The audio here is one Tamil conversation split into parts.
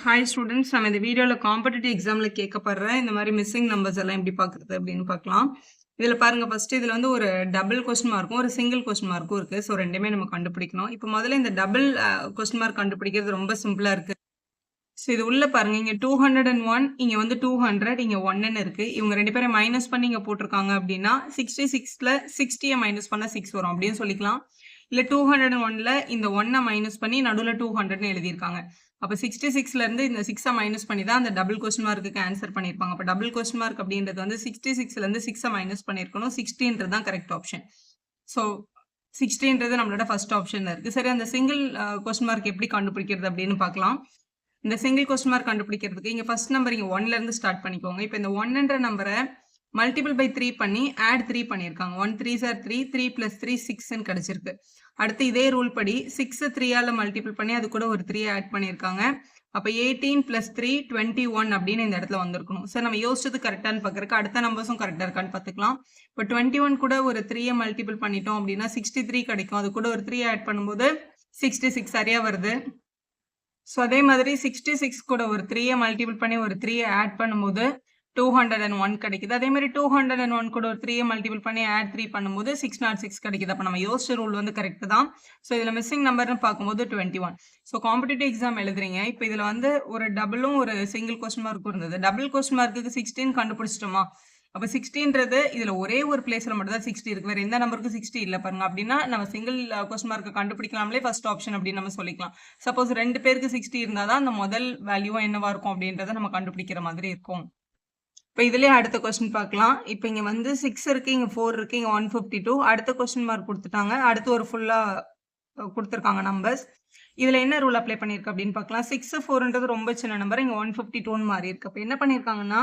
ஹாய் ஸ்டூடெண்ட்ஸ், நம்ம இந்த வீடியோவில் காம்படிட்டிவ் எக்ஸாமில் கேட்கப்படுற இந்த மாதிரி மிஸ்ஸிங் நம்பர்ஸ் எல்லாம் எப்படி பார்க்குறது அப்படின்னு பார்க்கலாம். இதில் பாருங்கள், ஃபஸ்ட்டு இதில் வந்து ஒரு டபுள் கொஸ்டின் மார்க்கும் ஒரு சிங்கிள் கொஸ்டின் மார்க்கும் இருக்குது. ஸோ ரெண்டுமே நம்ம கண்டுபிடிக்கணும். இப்போ முதல்ல இந்த டபுள் கொஸ்டின் மார்க் கண்டுபிடிக்கிறது ரொம்ப சிம்பிளாக இருக்குது. ஸோ இது உள்ள பாருங்கள், இங்கே 201, இங்கே வந்து 200, இங்கே 1ன்னு இருக்குது. இவங்க ரெண்டு பேரும் மைனஸ் பண்ணி இங்கே போட்டிருக்காங்க அப்படின்னா 66ல் 60யை மைனஸ் பண்ணால் 6 வரும் அப்படின்னு சொல்லிக்கலாம். இல்லை 201ல் இந்த 1னை மைனஸ் பண்ணி நடுவில் 200ன்னு எழுதியிருக்காங்க. அப்போ 66லேருந்து இந்த 6யை மைனஸ் பண்ணி தான் அந்த டபுள் கொஸ்டின் மார்க்குக்கு ஆன்சர் பண்ணியிருப்பாங்க. அப்போ டபுள் கொஸ்டின் மார்க் அப்படின்றது வந்து 66லேருந்து 6யை மைனஸ் பண்ணியிருக்கணும். 60ன்றது தான் கரெக்ட் ஆப்ஷன். ஸோ 60ன்றது நம்மளோட ஃபர்ஸ்ட் ஆப்ஷனில் இருக்குது. சரி, அந்த சிங்கிள் கொஸ்டின் மார்க் எப்படி கண்டுபிடிக்கிறது அப்படின்னு பார்க்கலாம். இந்த சிங்கிள் கொஸ்டின் மார்க் கண்டுபிடிக்கிறதுக்கு இங்கே ஃபர்ஸ்ட் நம்பர் இங்கே 1லேருந்து ஸ்டார்ட் பண்ணிக்கோங்க. இப்போ இந்த 1ன்ற நம்பரை மல்டிபிள் பை 3 பண்ணி ஆட் 3 பண்ணியிருக்காங்க. 1 3s are 3, 3 + 3 6ன்னு கிடச்சிருக்கு. அடுத்து இதே ரூல் படி 6 3ஆல் மல்டிபிள் பண்ணி அது கூட ஒரு 3 ஆட் பண்ணியிருக்காங்க. அப்போ 18 + 3 21 அப்படின்னு இந்த இடத்துல வந்திருக்கணும். சார், நம்ம யோசிச்சது கரெக்டானு பார்க்குறக்கு அடுத்த நம்பர்ஸும் கரெக்டாக இருக்கான்னு பார்த்துக்கலாம். இப்போ 21 கூட ஒரு 3யை மல்டிபிள் பண்ணிட்டோம் அப்படின்னா 63 கிடைக்கும். அது கூட ஒரு 3 ஆட் பண்ணும்போது 66 சரியாக வருது. ஸோ அதே மாதிரி 66 கூட ஒரு 3யை மல்டிபிள் பண்ணி ஒரு 3யை ஆட் பண்ணும்போது 201 கிடைக்குது. அதே மாதிரி 201 கூட ஒரு 3யை மல்டிபிள் பண்ணி ஆட் 3 பண்ணும்போது 606 கிடைக்குது. அப்போ நம்ம யோசிச்ச ரூல் வந்து கரெக்ட் தான். ஸோ இதில் மிஸ்ஸிங் நம்பர்னு பார்க்கும்போது 21. ஸோ காம்படிட்டிவ் எக்ஸாம் எழுதுறீங்க. இப்போ இதில் வந்து ஒரு டபுளும் ஒரு சிங்கிள் கொஸ்டின் மார்க்கும் இருந்தது. டபுள் கொஸ்டின் மார்க்குக்கு 16 கண்டுபிடிச்சிட்டோமா? அப்போ 60ன்றது இதில் ஒரே ஒரு பிளேஸில் மட்டும் தான் 60 இருக்குது. வேறு எந்த நம்பருக்கும் 60 இல்லை பாருங்க. அப்படின்னா நம்ம சிங்கிள் கொஸ்டின் மார்க்கை கண்டுபிடிக்கலாம்லே ஃபர்ஸ்ட் ஆப்ஷன் அப்படின்னு நம்ம சொல்லிக்கலாம். சப்போஸ் 2 பேருக்கு 60 இருந்தால் தான் அந்த முதல் வேல்யூவும் என்னவா இருக்கும் அப்படின்றத நம்ம கண்டுபிடிக்கிற மாதிரி இருக்கும். இப்போ இதுலேயே அடுத்த கொஸ்டின் பார்க்கலாம். இப்போ இங்கே வந்து 6 இருக்குது, இங்கே 4 இருக்குது, இங்கே 152. அடுத்த கொஸ்டின் மார்க் கொடுத்துட்டாங்க. அடுத்து ஒரு ஃபுல்லாக கொடுத்துருக்காங்க நம்பர்ஸ். இதில் என்ன ரூல் அப்ளை பண்ணியிருக்கு அப்படின்னு பார்க்கலாம். 6 4ன்றது ரொம்ப சின்ன நம்பர். இங்கே 152ன்னு மாறி இருக்கு. அப்போ என்ன பண்ணியிருக்காங்கன்னா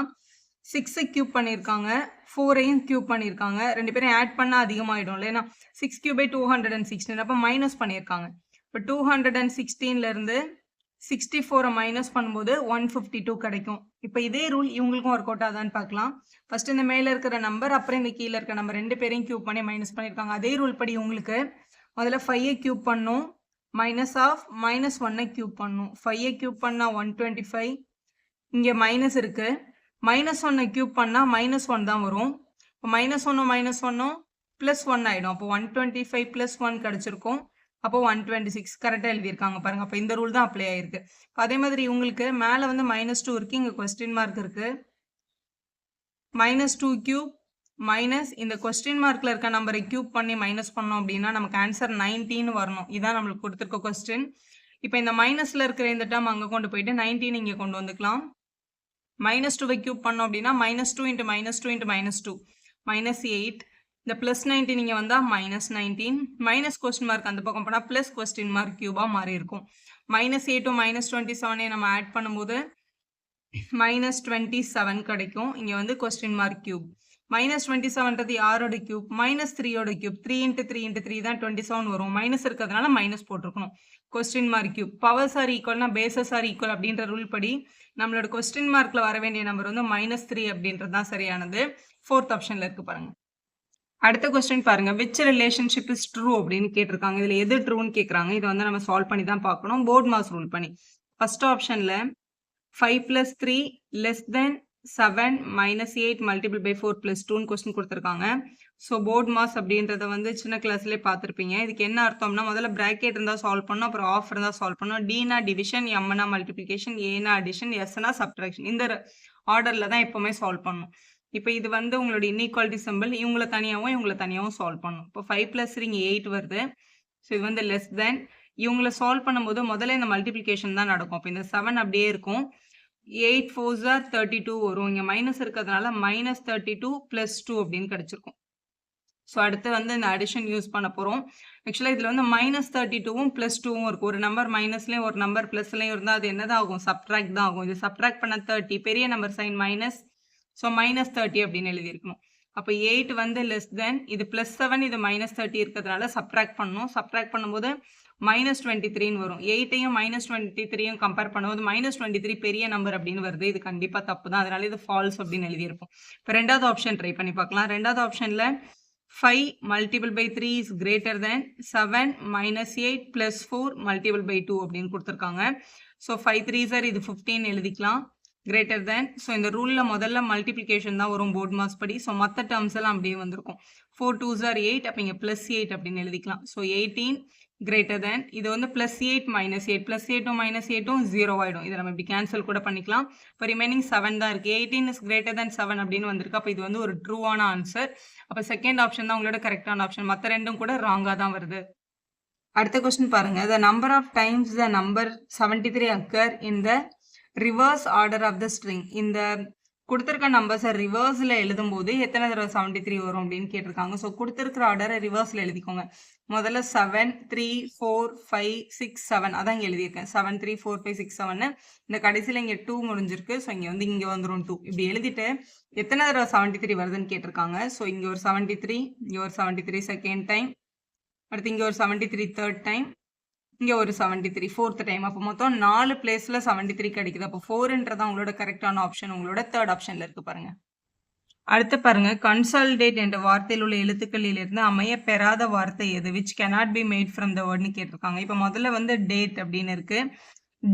6 கியூப் பண்ணியிருக்காங்க, 4ஐயும் கியூப் பண்ணியிருக்காங்க. ரெண்டு பேரும் ஆட் பண்ணால் அதிகமாகிடும் இல்லை? ஏன்னா 6 கியூபை 216. அப்போ மைனஸ் பண்ணியிருக்காங்க. இப்போ 216லேருந்து 64 மைனஸ் பண்ணும்போது 152 கிடைக்கும். இப்போ இதே ரூல் இவங்களுக்கும் ஒர்க் அவுட் ஆகுதான்னு பார்க்கலாம். ஃபர்ஸ்ட் இந்த மேலே இருக்கிற நம்பர், அப்புறம் இந்த கீழே இருக்கிற நம்பர் ரெண்டு பேரையும் கியூப் பண்ணி மைனஸ் பண்ணியிருக்காங்க. அதே ரூல் படி உங்களுக்கு முதல்ல 5ஐ கியூப் பண்ணும், மைனஸ் ஆஃப் -1ஐ கியூப் பண்ணும். 5ஐ கியூப் பண்ணால் 125, இங்கே மைனஸ் இருக்குது. -1ஐ கியூப் பண்ணால் -1 தான் வரும். இப்போ -1 +1 ஆகிடும். அப்போ 125 + 1 கிடச்சிருக்கும். அப்போ 126 கரெக்டாக எழுதியிருக்காங்க பாருங்க. அப்போ இந்த ரூல் தான் அப்ளை ஆயிருக்கு. அதே மாதிரி உங்களுக்கு மேலே வந்து -2 இருக்குது, இங்கே கொஸ்டின் மார்க் இருக்குது. -2 கியூப் மைனஸ் இந்த கொஸ்டின் மார்க்கில் இருக்க நம்பரை கியூப் பண்ணி மைனஸ் பண்ணோம் அப்படின்னா நமக்கு ஆன்சர் 19 வரணும். இதான் நம்மளுக்கு கொடுத்துருக்க கொஸ்டின். இப்போ இந்த மைனஸில் இருக்கிற இந்த டேர்ம் அங்கே கொண்டு போயிட்டு 19 இங்கே கொண்டு வந்துக்கலாம். -2ஐ கியூப் பண்ணோம் அப்படின்னா -2 × -2 × -2 -8. இந்த +19 இங்கே வந்தால் -19. மைனஸ் கொஸ்டின் மார்க் அந்த பக்கம் போனால் ப்ளஸ் கொஸ்டின் மார்க் கியூபாக மாறி இருக்கும். -8 -27 நம்ம ஆட் பண்ணும்போது -27 கிடைக்கும். இங்கே வந்து கொஸ்டின் மார்க் கியூப். -27ன்றது யாரோட கியூப்? -3யோட கியூப். 3 × 3 × 3 தான் 27 வரும். மைனஸ் இருக்கிறதுனால மைனஸ் போட்டிருக்கணும். Question mark cube. Powers are ஈக்குவல்னா பேசஸ் ஆர் ஈக்குவல் அப்படின்ற ரூல் படி நம்மளோட கொஸ்டின் மார்க்கில் வர வேண்டிய நம்பர் வந்து -3 அப்படின்றது தான் சரியானது. 4th ஆப்ஷனில் இருக்குது பாருங்கள். அடுத்த கொஸ்டின் பாருங்க, விச் ரிலேஷன்ஷிப் இஸ் ட்ரூ அப்படின்னு கேட்டிருக்காங்க. இதில் எது ட்ரூன்னு கேட்குறாங்க. இதை வந்து நம்ம சால்வ் பண்ணி தான் பார்க்கணும், போர்ட் மாஸ் ரூல் பண்ணி. ஃபர்ஸ்ட் ஆப்ஷனில் 5 + 3 < 7 - 8 × 4 + 2ன்னு கொஸ்டின் கொடுத்துருக்காங்க. ஸோ போர்ட் மாஸ் அப்படின்றத வந்து சின்ன கிளாஸ்லேயே பார்த்துருப்பீங்க. இதுக்கு என்ன அர்த்தம்னா முதல்ல ப்ராக்கெட் இருந்தால் சால்வ் பண்ணணும், அப்புறம் ஆஃப் இருந்தால் சால்வ் பண்ணணும். டினா டிவிஷன், எம்னா மல்டிப்ளிகேஷன், ஏனா அடிஷன், எஸ்னா சப்ட்ராக்ஷன். இந்த ஆர்டரில் தான் எப்போவுமே சால்வ் பண்ணணும். இப்போ இது வந்து உங்களோட இன்இக்வாலிட்டி சிம்பிள். இவங்களை தனியாகவும் சால்வ் பண்ணணும். இப்போ 5 + 3 இங்கே 8 வருது. ஸோ இது வந்து <. இவங்களை சால்வ் பண்ணும்போது முதல்ல இந்த மல்டிப்ளிகேஷன் தான் நடக்கும். இப்போ இந்த 7 அப்படியே இருக்கும். 8 4s are 32 வரும். இங்கே மைனஸ் இருக்கிறதுனால -32 + 2 அப்படின்னு கிடச்சிருக்கும். ஸோ அடுத்து வந்து இந்த அடிஷன் யூஸ் பண்ண போகிறோம். ஆக்சுவலாக இதில் வந்து -32வும் +2வும் இருக்கும். ஒரு நம்பர் மைனஸ்லேயும் ஒரு நம்பர் ப்ளஸ்லேயும் இருந்தால் அது என்ன தான் ஆகும்? சப்ட்ராக்ட் தான் ஆகும். இது சப்ட்ராக்ட் பண்ண 30, பெரிய நம்பர் சைன் மைனஸ். ஸோ -30 அப்படின்னு எழுதியிருக்கணும். அப்போ 8 வந்து <. இது +7, இது -30 இருக்கிறதுனால சப்ட்ராக்ட் பண்ணணும். சப்ட்ராக்ட் பண்ணும்போது -23ன்னு வரும். 8ஐயும் -23யும் கம்பேர் பண்ணும்போது -23 பெரிய நம்பர் அப்படின்னு வருது. இது கண்டிப்பாக தப்பு தான். அதனால இது ஃபால்ஸ் அப்படின்னு எழுதியிருப்போம். இப்போ ரெண்டாவது ஆப்ஷன் ட்ரை பண்ணி பார்க்கலாம். ரெண்டாவது ஆப்ஷனில் 5 × 3 is greater than 7 - 8 + 4 × 2 அப்படின்னு கொடுத்துருக்காங்க. ஸோ 5 3s ஆர் இது 15 எழுதிக்கலாம். கிரேட்டர் தேன், ஸோ இந்த ரூலில் முதல்ல மல்டிப்ளிகேஷன் தான் வரும் போர்ட் மாஸ் படி. ஸோ மற்ற டேர்ம்ஸ் எல்லாம் அப்படியே வந்திருக்கும். 4 2s ஆர் 8, அப்போ இங்கே +8 அப்படின்னு எழுதிக்கலாம். ஸோ 18 கிரேட்டர் தேன், இது வந்து +8 -8, +8 -8 0 ஆகிடும். இதை நம்ம இப்படி கேன்சல் கூட பண்ணிக்கலாம். இப்போ ரிமைனிங் 7 தான் இருக்குது. 18 இஸ் கிரேட்டர் தேன் 7 அப்படின்னு வந்திருக்கு. அப்போ இது வந்து ஒரு ட்ரூவான ஆன்சர். அப்போ செகண்ட் ஆப்ஷன் தான் உங்களோட கரெக்டான ஆப்ஷன். மற்ற ரெண்டும் கூட ராங்காக தான் வருது. அடுத்த கொஸ்டின் பாருங்க. The number of times the number 73 occur in the reverse order of the string. இந்த கொடுத்துருக்க நம்பர்ஸை ரிவர்ஸில் எழுதும் போது எத்தனை தடவை 73 வரும் அப்படின்னு கேட்டிருக்காங்க. ஸோ கொடுத்துருக்கிற ஆர்டரை ரிவர்ஸில் எழுதிக்கோங்க. முதல்ல 7 3 4 5 6 7 அதான் இங்கே எழுதியிருக்கேன். 7 3 4 5 6 7 இந்த கடைசியில் இங்கே 2 முடிஞ்சிருக்கு. ஸோ இங்கே வந்துடும் 2. இப்படி எழுதிட்டு எத்தனை தடவை 73 வருதுன்னு கேட்டிருக்காங்க. ஸோ இங்கே ஒரு 73, இங்கே ஒரு 73 செகண்ட் டைம், அடுத்து இங்கே ஒரு 73 தேர்ட் டைம், இங்கே ஒரு 73 ஃபோர்த் டைம். அப்போ மொத்தம் 4 பிளேஸில் 73 கிடைக்குது. அப்போ 4ன்றதான் உங்களோட கரெக்டான ஆப்ஷன். உங்களோட தேர்ட் ஆப்ஷனில் இருக்குது பாருங்க. அடுத்து பாருங்க, கன்சாலிடேட் என்ற வார்த்தையில் உள்ள எழுத்துக்களிலிருந்து அமைய பெறாத வார்த்தை எது? Which cannot be made from the wordன்னு கேட்டிருக்காங்க. இப்போ முதல்ல வந்து டேட் அப்படின்னு இருக்கு.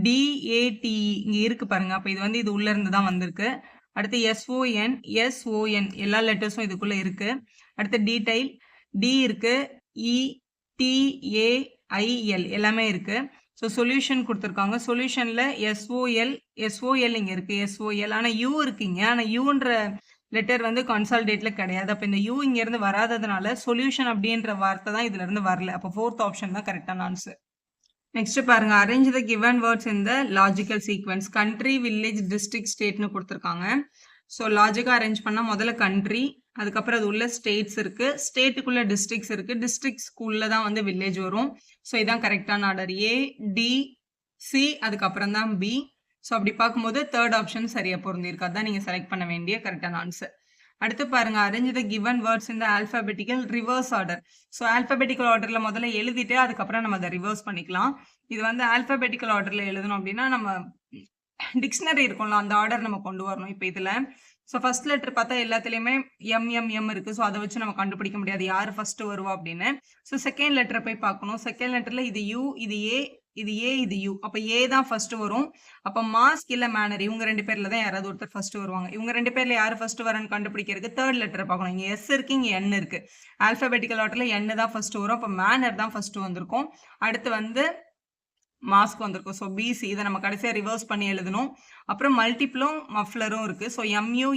DATE இங்கே இருக்கு பாருங்க. அப்போ இது வந்து இது உள்ள இருந்து தான் வந்திருக்கு. அடுத்து SON எல்லா லெட்டர்ஸும் இதுக்குள்ள இருக்கு. அடுத்து டீடைல் D இருக்கு, ETAIL எல்லாமே இருக்கு. ஸோ சொல்யூஷன் கொடுத்துருக்காங்க. சொல்யூஷனில் SOL இங்கே இருக்குது. SOL ஆனால் U இருக்குங்க. ஆனால் யூன்ற லெட்டர் வந்து கன்சாலிடேட்டில் கிடையாது. அப்போ இந்த U இங்கேருந்து வராததுனால சொல்யூஷன் அப்படின்ற வார்த்தை தான் இதுலேருந்து வரல. அப்போ ஃபோர்த் ஆப்ஷன் தான் கரெக்டான ஆன்சர். நெக்ஸ்ட் பாருங்க, arrange the given words in the logical sequence. Country, village, district, ஸ்டேட்னு கொடுத்துருக்காங்க. ஸோ லாஜிக்காக அரேஞ்ச் பண்ணால் முதல்ல கண்ட்ரி, அதுக்கப்புறம் அது உள்ள ஸ்டேட்ஸ் இருக்குது, ஸ்டேட்டுக்குள்ளே டிஸ்ட்ரிக்ஸ் இருக்குது, டிஸ்ட்ரிக்ஸ்குள்ளே தான் வந்து வில்லேஜ் வரும். ஸோ இதான் கரெக்டான ஆர்டர். ADC அதுக்கப்புறம் தான் B. ஸோ அப்படி பார்க்கும்போது தேர்ட் ஆப்ஷன் சரியாக பொருந்திருக்கு. அதான் நீங்கள் செலக்ட் பண்ண வேண்டிய கரெக்டான ஆன்சர். அடுத்து பாருங்க, அரேஞ்ச் த கிவன் வேர்ட்ஸ் இந்த alphabetical reverse order. So alphabetical ஆர்டரில் முதல்ல எழுதிட்டு அதுக்கப்புறம் நம்ம அதை ரிவர்ஸ் பண்ணிக்கலாம். இது வந்து ஆல்ஃபபெட்டிக்கல் ஆர்டரில் எழுதணும் அப்படின்னா நம்ம டிக்ஷனரி இருக்கும்ல, அந்த ஆர்டர் நம்ம கொண்டு வரணும். இப்போ இதில் ஸோ ஃபர்ஸ்ட் லெட்டர் பார்த்தா எல்லாத்துலேயுமே எம் இருக்குது. ஸோ அதை வச்சு நம்ம கண்டுபிடிக்க முடியாது யார் ஃபர்ஸ்ட் வருவா அப்படின்னு. ஸோ செகண்ட் லெட்டரை போய் பார்க்கணும். செகண்ட் லெட்டரில் இது U, இது A, இது U. அப்போ A தான் ஃபர்ஸ்ட் வரும். அப்போ மாஸ்க் இல்லை மேனர் இவங்க 2 பேரில் தான் யாராவது ஒருத்தர் ஃபர்ஸ்ட் வருவாங்க. இவங்க 2 பேரில் யார் ஃபர்ஸ்ட் வரன்னு கண்டுபிடிக்கிறதுக்கு தேர்ட் லெட்டரை பார்க்கணும். இங்கே S இருக்கு, இங்கே N இருக்கு. ஆல்ஃபபெட்டிக்கல் ஆர்டரில் N தான் ஃபர்ஸ்ட் வரும். அப்போ மேனர் தான் ஃபர்ஸ்ட் வந்திருக்கும். அடுத்து வந்து மாஸ்க் வந்திருக்கும். ஸோ BC இதை நம்ம கடைசியாக ரிவர்ஸ் பண்ணி எழுதணும். அப்புறம் மல்டிப்ளும் மஃப்லரும் இருக்குது. ஸோ MU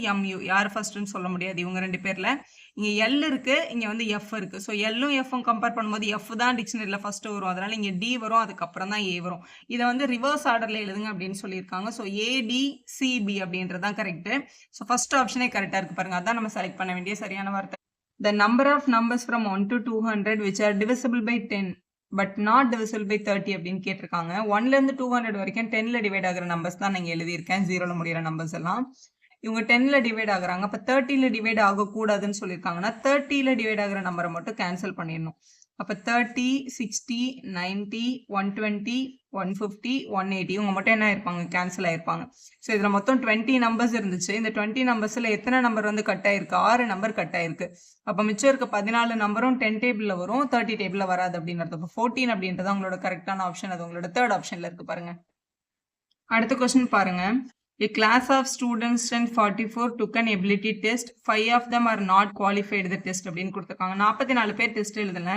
யார் ஃபர்ஸ்ட்னு சொல்ல முடியாது இவங்க 2 பேரில். இங்கே L இருக்குது, இங்கே வந்து F இருக்குது. ஸோ Lலும் Fம் கம்பேர் பண்ணும்போது F தான் டிக்ஷனரியில் ஃபர்ஸ்ட் வரும். அதனால் இங்கே D வரும், அதுக்கப்புறம் தான் A வரும். இதை வந்து ரிவர்ஸ் ஆர்டரில் எழுதுங்க அப்படின்னு சொல்லியிருக்காங்க. ஸோ ADCB அப்படின்றது தான் கரெக்டு. ஸோ ஃபர்ஸ்ட் ஆப்ஷனே கரெக்டாக இருக்குது பாருங்க. அதான் நம்ம செலக்ட் பண்ண வேண்டிய சரியான வார்த்தை. The number of numbers from 1 to 200 which are divisible by 10 but not divisible by 30 அப்படின்னு கேட்டிருக்காங்க. 1லேருந்து 200 வரைக்கும் 10ல் டிவைட் ஆகிற நம்பர்ஸ் தான் நீங்கள் எழுதியிருக்கேன். 0ல் முடிகிற நம்பர்ஸ் எல்லாம் இவங்க 10ல் டிவைட் ஆகுறாங்க. அப்போ 30ல் டிவைட் ஆகக்கூடாதுன்னு சொல்லியிருக்காங்கன்னா 30ல் டிவைட் ஆகிற நம்பரை மட்டும் கேன்சல் பண்ணிடணும். அப்போ 30, 60, 90, 120, 150, 180 இவங்க மட்டும் என்ன ஆயிருப்பாங்க, கேன்சல் ஆயிருப்பாங்க. ஸோ இதில் மொத்தம் 20 நம்பர்ஸ் இருந்துச்சு. இந்த 20 நம்பர்ஸில் எத்தனை நம்பர் வந்து கட் ஆயிருக்கு? 6 நம்பர் கட் ஆயிருக்கு. அப்போ மிச்சம் இருக்க 14 நம்பரும் 10 டேபிளில் வரும், 30 டேபிளில் வராது அப்படின்றது. அப்போ 14 அப்படின்றது உங்களோட கரெக்டான ஆப்ஷன். அது உங்களோட தேர்ட் ஆப்ஷனில் இருக்கு பாருங்க. அடுத்த கொஸ்டின் பாருங்க. A class of students 44 took an ability test. 5 of them are not qualified the test அப்படின்னு கொடுத்துருக்காங்க. 44 பேர் டெஸ்ட் எழுதல,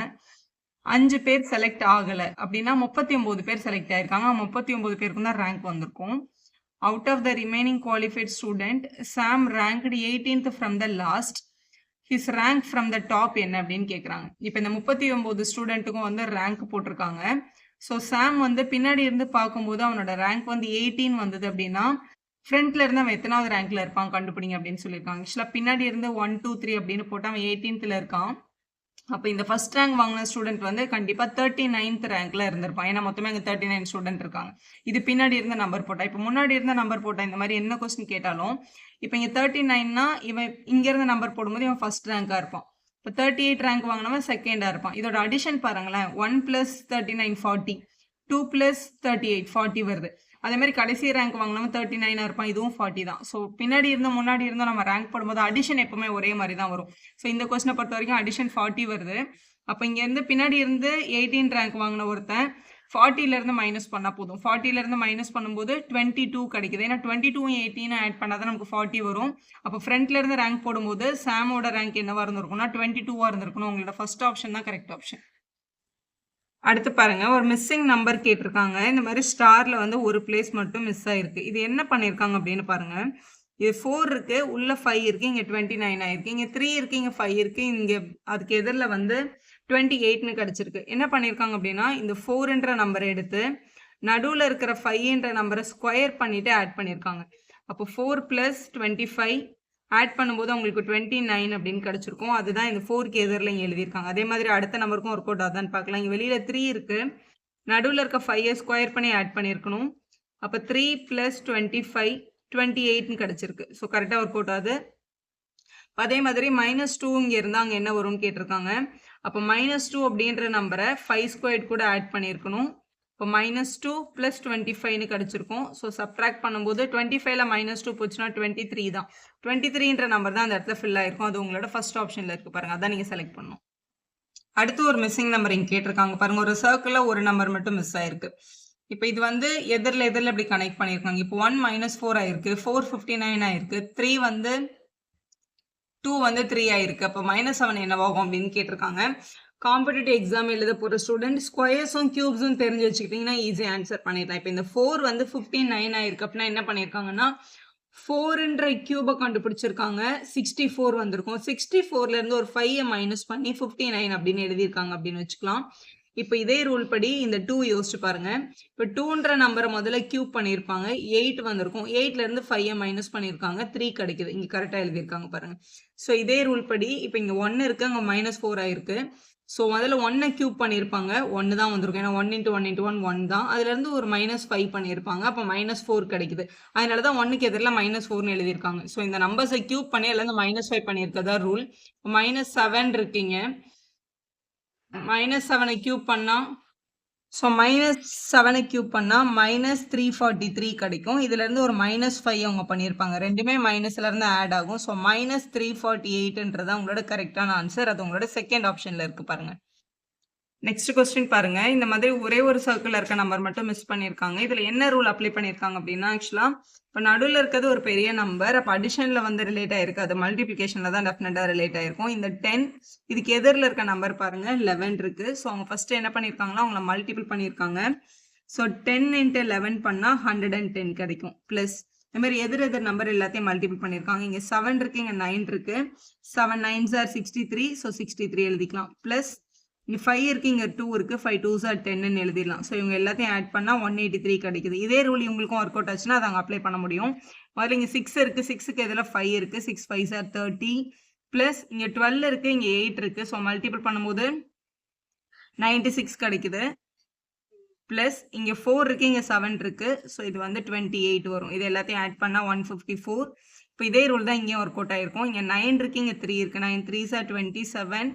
5 பேர் செலக்ட் ஆகலை அப்படின்னா 39 பேர் செலக்ட் ஆயிருக்காங்க. 39 பேருக்கு தான் ரேங்க் வந்திருக்கும். Out of the remaining qualified student Sam ranked 18th from the last. His rank from the top என்ன அப்படின்னு கேட்குறாங்க. இப்போ இந்த 39 ஸ்டூடெண்ட்டுக்கும் வந்து ரேங்க் போட்டிருக்காங்க. ஸோ சாம் வந்து பின்னாடி இருந்து பார்க்கும்போது அவனோட ரேங்க் வந்து 18 வந்தது அப்படின்னா ஃப்ரண்ட்ல இருந்து அவன் எத்தனாவது ரேங்க்ல இருப்பான் கண்டுபிடிங்க அப்படின்னு சொல்லியிருக்காங்க. ஆக்சுவலாக பின்னாடி இருந்து 1 2 3 அப்படின்னு போட்டு அவன் 18th இருக்கான். அப்போ இந்த ஃபர்ஸ்ட் ரேங்க் வாங்கின ஸ்டூடெண்ட் வந்து கண்டிப்பாக 39th ரேங்க்ல இருந்திருப்பான். ஏன்னா மொத்தமே அங்கே 39 ஸ்டூடெண்ட் இருக்காங்க. இது பின்னாடி இருந்த நம்பர் போட்டா. இப்போ முன்னாடி இருந்த நம்பர் போட்டா இந்த மாதிரி என்ன கொஸ்டின் கேட்டாலும் இப்போ இங்கே 39னா இவன் இங்க இருந்த நம்பர் போடும்போது இவன் ஃபர்ஸ்ட் ரேங்காக இருப்பான். இப்போ 38 ரேங்க் வாங்கினவன் செகண்டாக இருப்பான். இதோட அடிஷன் பாருங்களேன், 1 + 39 40, 2 + 38 40 வருது. அதே மாதிரி கடைசி ரேங்க் வாங்கினவன் 39 இருப்பான், இதுவும் 40 தான். ஸோ பின்னாடி இருந்தும் முன்னாடி இருந்தும் நம்ம ரேங்க் போடும்போது அடிஷன் எப்பவுமே ஒரே மாதிரி தான் வரும். ஸோ இந்த கொஸ்டினை பொறுத்த வரைக்கும் அடிஷன் 40 வருது. அப்போ இங்கேருந்து பின்னாடி இருந்து 18 ரேங்க் வாங்கின ஒருத்தன் 40லேருந்து மைனஸ் பண்ணால் போதும். 40லேருந்து மைனஸ் பண்ணும்போது 22 கிடைக்குது. ஏன்னா 22 18 ஆட் பண்ணால் தான் நமக்கு 40 வரும். அப்போ ஃப்ரண்ட்லேருந்து ரேங்க் போடும்போது சாமோட ரேங்க் என்னவாக இருந்திருக்கும்னா 22 இருந்திருக்கணும். உங்களோட ஃபர்ஸ்ட் ஆப்ஷன் தான் கரெக்ட் ஆப்ஷன். அடுத்து பாருங்க, ஒரு மிஸ்ஸிங் நம்பர் கேட்டிருக்காங்க. இந்த மாதிரி ஸ்டார்ல வந்து ஒரு பிளேஸ் மட்டும் மிஸ் ஆயிருக்கு. இது என்ன பண்ணியிருக்காங்க அப்படின்னு பாருங்க. இது 4 இருக்கு, உள்ள 5 இருக்கு, இங்க 29 ஆயிருக்கு, இங்க 3 இருக்கு, இங்க 5 இருக்கு, இங்க அதுக்கு எதிரில் வந்து 28ன்னு கிடைச்சிருக்கு. என்ன பண்ணியிருக்காங்க அப்படின்னா, இந்த 4ன்ற நம்பரை எடுத்து நடுவில் இருக்கிற 5ன்ற நம்பரை ஸ்கொயர் பண்ணிட்டு ஆட் பண்ணியிருக்காங்க. அப்போ 4 + 25 ஆட் பண்ணும்போது உங்களுக்கு 29 அப்படின்னு கிடைச்சிருக்கும். அதுதான் இந்த 4க்கு எதிரில் இங்கே எழுதியிருக்காங்க. அதே மாதிரி அடுத்த நம்பருக்கும் ஒர்க் அவுட் ஆகுதான்னு பார்க்கலாம். இங்கே வெளியில் 3 இருக்கு, நடுவில் இருக்க 5 ஸ்கொயர் பண்ணி ஆட் பண்ணியிருக்கணும். அப்போ 3 + 25 28ன்னு கிடைச்சிருக்கு. ஸோ கரெக்டாக ஒர்க் அவுட் ஆகுது. அதே மாதிரி -2 இங்கே இருந்தால் அங்கே என்ன வரும்னு கேட்டிருக்காங்க. அப்போ -2 அப்படின்ற நம்பரை 5 ஸ்கொயர்ட் கூட ஆட் பண்ணியிருக்கணும். இப்போ -2 + 25ன்னு கிடைச்சிருக்கும். ஸோ சப்ட்ராக்ட் பண்ணும்போது 25ல் -2 போச்சுன்னா 23 தான். 23ன்ற நம்பர் தான் அந்த இடத்துல ஃபில் ஆயிருக்கும். அது உங்களோட ஃபர்ஸ்ட் ஆப்ஷனில் இருக்குது பாருங்கள். அதான் நீங்கள் செலக்ட் பண்ணணும். அடுத்து ஒரு மிஸ்ஸிங் நம்பர் இங்கே கேட்டிருக்காங்க பாருங்கள். ஒரு சர்க்கிளில் ஒரு நம்பர் மட்டும் மிஸ் ஆயிருக்கு. இப்போ இது வந்து எதிரில் இப்படி கனெக்ட் பண்ணியிருக்காங்க. இப்போ 1 - 4 ஆயிருக்கு, 4 59 ஆயிருக்கு, 3 வந்து 2 வந்து 3 ஆயிருக்கு. அப்போ -7 என்னவாகும் அப்படின்னு கேட்டிருக்காங்க. காம்படிட்டிவ் எக்ஸாம் எழுத போகிற ஸ்டூடெண்ட் ஸ்கொயர்ஸும் கியூப்ஸும் தெரிஞ்சு வச்சுக்கிட்டிங்கன்னா ஈஸியாக ஆன்சர் பண்ணிடலாம். இப்போ இந்த 4 வந்து 59 ஆயிருக்கு அப்படின்னா என்ன பண்ணியிருக்காங்கன்னா 4ன்ற கியூபை கண்டுபிடிச்சிருக்காங்க. 64 வந்திருக்கும். 64லேருந்து ஒரு 5 மைனஸ் பண்ணி 59 அப்படின்னு எழுதியிருக்காங்க அப்படின்னு வச்சுக்கலாம். இப்போ இதே ரூல் படி இந்த 2 யோசிச்சு பாருங்க. இப்போ 2ன்ற நம்பரை முதல்ல கியூப் பண்ணியிருப்பாங்க, 8 வந்திருக்கும். 8லேருந்து 5 மைனஸ் பண்ணியிருக்காங்க, 3 கிடைக்குது. இங்கே கரெக்டாக எழுதியிருக்காங்க பாருங்க. ஸோ இதே ரூல் படி இப்போ இங்கே 1 இருக்கு, அங்கே -4 ஆயிருக்கு. ஸோ முதல்ல 1 கியூப் பண்ணியிருப்பாங்க, 1 தான் வந்திருக்கும். ஏன்னா 1 × 1 × 1 1 தான். அதுலேருந்து ஒரு -5 பண்ணியிருப்பாங்க, அப்போ -4 கிடைக்குது. அதனால தான் 1க்கு எதிரில் -4ன்னு எழுதியிருக்காங்க. ஸோ இந்த நம்பர்ஸை கியூப் பண்ணி அதுலேருந்து -5 பண்ணியிருக்கதா ரூல். -7 இருக்குங்க, -7 கியூப் பண்ணா ஸோ -7 கியூப் பண்ணால் -343 கிடைக்கும். இதுலேருந்து ஒரு -5 அவங்க பண்ணியிருப்பாங்க. ரெண்டுமே மைனஸ்லேருந்து ஆட் ஆகும். ஸோ -348ன்றது உங்களோட கரெக்டான ஆன்சர். அது உங்களோட செகண்ட் ஆப்ஷனில் இருக்குது பாருங்கள். நெக்ஸ்ட் கொஸ்டின் பாருங்க. இந்த மாதிரி ஒரே ஒரு சர்க்கிளில் இருக்க நம்பர் மட்டும் மிஸ் பண்ணியிருக்காங்க. இதில் என்ன ரூல் அப்ளை பண்ணியிருக்காங்க அப்படின்னா, ஆக்சுவலாக இப்போ நடுவில் இருக்கிறது ஒரு பெரிய நம்பர், அப்போ அடிஷனில் வந்து ரிலேட் ஆயிருக்கு. அது மல்டிப்ளிகேஷனில் தான் டெஃபினட்டாக ரிலேட் ஆயிருக்கும். இந்த 10 இதுக்கு எதிரில் இருக்க நம்பர் பாருங்க 11 இருக்கு. ஸோ அவங்க ஃபர்ஸ்ட் என்ன பண்ணியிருக்காங்கன்னா அவங்கள மல்டிபிள் பண்ணியிருக்காங்க. ஸோ 10 × 11 பண்ணால் 110 கிடைக்கும். ப்ளஸ் இந்த மாதிரி எதிர் நம்பர் எல்லாத்தையும் மல்டிபிள் பண்ணியிருக்காங்க. இங்கே 7 இருக்கு, இங்கே 9 இருக்கு. 7 9s are 63. ஸோ 63 எழுதிக்கலாம். ப்ளஸ் இங்கே 5 இருக்கு, இங்கே 2 இருக்கு. 5 2s are 10ன்னு எழுதிடலாம். ஸோ இவங்க எல்லாத்தையும் ஆட் பண்ணால் 183 கிடைக்குது. இதே ரூல் இவங்களுக்கும் ஒர்க் அவுட் ஆச்சுன்னா அதை அங்கே அப்ளை பண்ண முடியும். முதல்ல இங்கே 6 இருக்கு, 6க்கு இதில் 5 இருக்கு. 6 5s are 30. ப்ளஸ் இங்கே 12 இருக்கு, இங்கே 8 இருக்கு. ஸோ மல்டிபிள் பண்ணும்போது 96 கிடைக்குது. ப்ளஸ் இங்கே 4 இருக்கு, இங்கே 7 இருக்கு. ஸோ இது வந்து 28 வரும். இது எல்லாத்தையும் ஆட் பண்ணால் 154. இப்போ இதே ரூல் தான் இங்கேயும் ஒர்க் அவுட் ஆயிருக்கும். இங்கே 9 இருக்கு, இங்கே 3 இருக்கு. 9 3s are 27.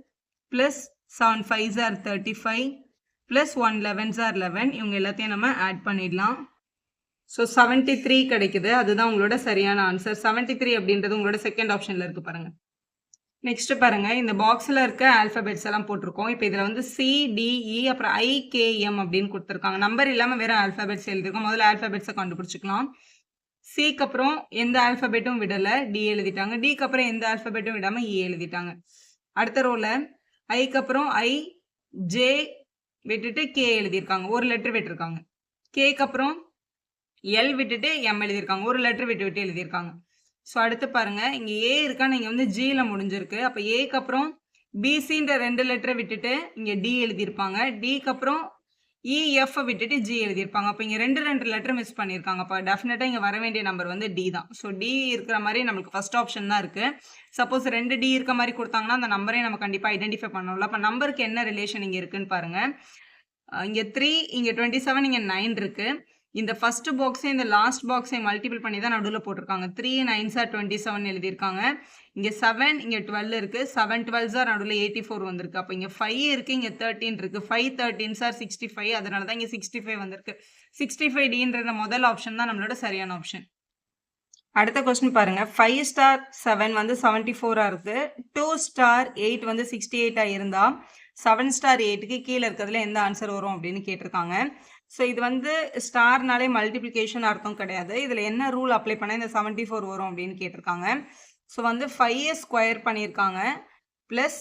Plus 7 5s are 35. Plus 1 11s are 11. இவங்க எல்லாத்தையும் நம்ம ஆட் பண்ணிடலாம். ஸோ 73 கிடைக்குது. அதுதான் உங்களோட சரியான ஆன்சர். 73 அப்படின்றது உங்களோட செகண்ட் ஆப்ஷனில் இருக்கு பாருங்க. நெக்ஸ்ட் பாருங்க, இந்த பாக்ஸில் இருக்க ஆல்ஃபபெட்ஸ் எல்லாம் போட்டிருக்கோம். இப்போ இதில் வந்து CDE அப்புறம் IKM அப்படின்னு கொடுத்துருக்காங்க. நம்பர் இல்லாமல் வேற ஆல்ஃபபெட்ஸ் எழுதிருக்கோம். முதல்ல ஆல்ஃபபெட்ஸை கண்டுபிடிச்சிக்கலாம். சிக்கு அப்புறம் எந்த ஆல்ஃபபெட்டும் விடலை, டி எழுதிட்டாங்க. டிக்கு அப்புறம் எந்த ஆல்ஃபபெட்டும் விடாமல் இ எழுதிட்டாங்க. அடுத்த ரோல ஐக்கு அப்புறம் I J விட்டுட்டு K எழுதியிருக்காங்க, ஒரு லெட்டர் விட்டுருக்காங்க. கேக்கு அப்புறம் L விட்டுட்டு M எழுதியிருக்காங்க, ஒரு லெட்டர் விட்டு விட்டு எழுதியிருக்காங்க. ஸோ அடுத்து பாருங்க, இங்கே ஏ இருக்கான்னு இங்கே வந்து ஜியில் முடிஞ்சிருக்கு. அப்போ ஏக்கு அப்புறம் பிசின்ற 2 லெட்டரை விட்டுட்டு இங்கே டி எழுதியிருப்பாங்க. டிக்கு அப்புறம் இஎஃப் விட்டுட்டு ஜி எழுதியிருப்பாங்க. அப்போ இங்கே 2 லெட்டர் மிஸ் பண்ணியிருக்காங்க. அப்போ டெஃபினட்டாக இங்கே வர வேண்டிய நம்பர் வந்து டி தான். ஸோ டி இருக்கிற மாதிரி நம்மளுக்கு ஃபர்ஸ்ட் ஆப்ஷன் தான் இருக்குது. சப்போஸ் 2 டி இருக்க மாதிரி கொடுத்தாங்கன்னா அந்த நம்பரை நம்ம கண்டிப்பாக ஐடென்டிஃபை பண்ணணும்ல. அப்போ நம்பருக்கு என்ன ரிலேஷன் இங்கே இருக்குன்னு பாருங்கள். இங்கே 3, இங்கே 27, இங்கே 9 இருக்குது. இந்த ஃபர்ஸ்ட் பாக்ஸை இந்த லாஸ்ட் பாக்ஸை மல்டிபிள் பண்ணி தான் நடுவில் போட்டிருக்காங்க. 3 9s are 27 எழுதியிருக்காங்க. இங்கே 7, இங்கே 12 இருக்குது. 7 12s are நடுவில் 84 வந்திருக்கு. அப்போ இங்கே 5 இருக்குது, இங்கே 13 இருக்குது. 5 13s are 65. அதனால தான் இங்கே 65 வந்திருக்கு. 65Dன்ற முதல் ஆப்ஷன் தான் நம்மளோட சரியான ஆப்ஷன். அடுத்த கொஸ்டின் பாருங்க. 5 * 7 வந்து 74 இருக்குது. 2 * 8 வந்து 68 இருந்தால் 7 ஸ்டார் 8க்கு கீழே இருக்கிறதுல எந்த ஆன்சர் வரும் அப்படின்னு கேட்டிருக்காங்க. ஸோ இது வந்து ஸ்டார்னாலே மல்டிப்ளிகேஷன் அர்த்தம் கிடையாது. இதில் என்ன ரூல் அப்ளை பண்ணால் இந்த 74 வரும் அப்படின்னு கேட்டிருக்காங்க. ஸோ வந்து 5 ஸ்கொயர் பண்ணியிருக்காங்க ப்ளஸ்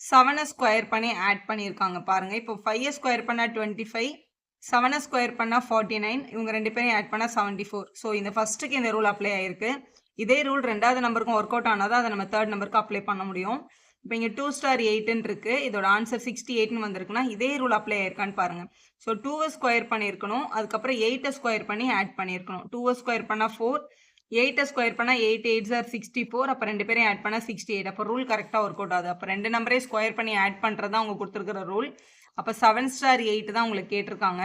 7 ஸ்கொயர் பண்ணி ஆட் பண்ணியிருக்காங்க பாருங்கள். இப்போ 5 ஸ்கொயர் பண்ணால் 25, 7 ஸ்கொயர் பண்ணால் 49, இவங்க 2 பேரையும் ஆட் பண்ணால் 74. ஸோ இந்த ஃபஸ்ட்டுக்கு இந்த ரூல் அப்ளை ஆயிருக்கு. இதே ரூல் 2வது நம்பருக்கும் ஒர்க் அவுட் ஆனால் தான் அதை நம்ம 3rd நம்பருக்கு அப்ளை பண்ண முடியும். இப்போ இங்கே 2 ஸ்டார் 8ன்னு இருக்குது. இதோட ஆன்சர் 68ன்னு வந்திருக்குன்னா இதே ரூல் அப்ளை ஆயிருக்கான்னு பாருங்கள். ஸோ 2 ஸ்கொயர் பண்ணியிருக்கணும், அதுக்கப்புறம் 8 ஸ்கொயர் பண்ணி ஆட் பண்ணியிருக்கணும். 2 ஸ்கொயர் பண்ணால் 4, 8 ஸ்கொயர் பண்ணால் 8 8 ஆர் 64, அப்போ 2 பேரையும் ஆட் பண்ணால் 68. அப்போ ரூல் கரெக்டாக ஒர்க் அவுட் ஆகுது. அப்போ 2 நம்பரே ஸ்கொயர் பண்ணி ஆட் பண்ணுறது தான் அவங்க கொடுத்துருக்கிற ரூல். அப்போ 7 ஸ்டார் 8 தான் உங்களுக்கு கேட்டிருக்காங்க.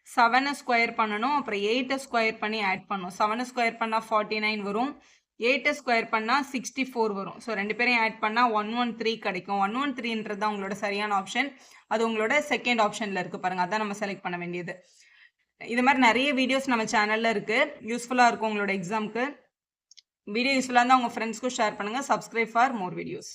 7 ஸ்கொயர் பண்ணணும், அப்புறம் 8 ஸ்கொயர் பண்ணி ஆட் பண்ணணும். 7 ஸ்கொயர் பண்ணால் 49 வரும், 8 ஸ்கொயர் பண்ணால் 64 வரும். ஸோ 2 பேரையும் ஆட் பண்ணால் 113 கிடைக்கும். 113ன்றது தான் உங்களோட சரியான ஆப்ஷன். அது உங்களோட செகண்ட் ஆப்ஷனில் இருக்குது பாருங்கள். அதான் நம்ம செலக்ட் பண்ண வேண்டியது. இது மாதிரி நிறைய வீடியோஸ் நம்ம சேனலில் இருக்குது, யூஸ்ஃபுல்லாக இருக்கும் உங்களோட எக்ஸாமுக்கு. வீடியோ யூஸ்ஃபுல்லாக இருந்தால் உங்கள் ஃப்ரெண்ட்ஸ்க்கும் ஷேர் பண்ணுங்கள். Subscribe for more videos.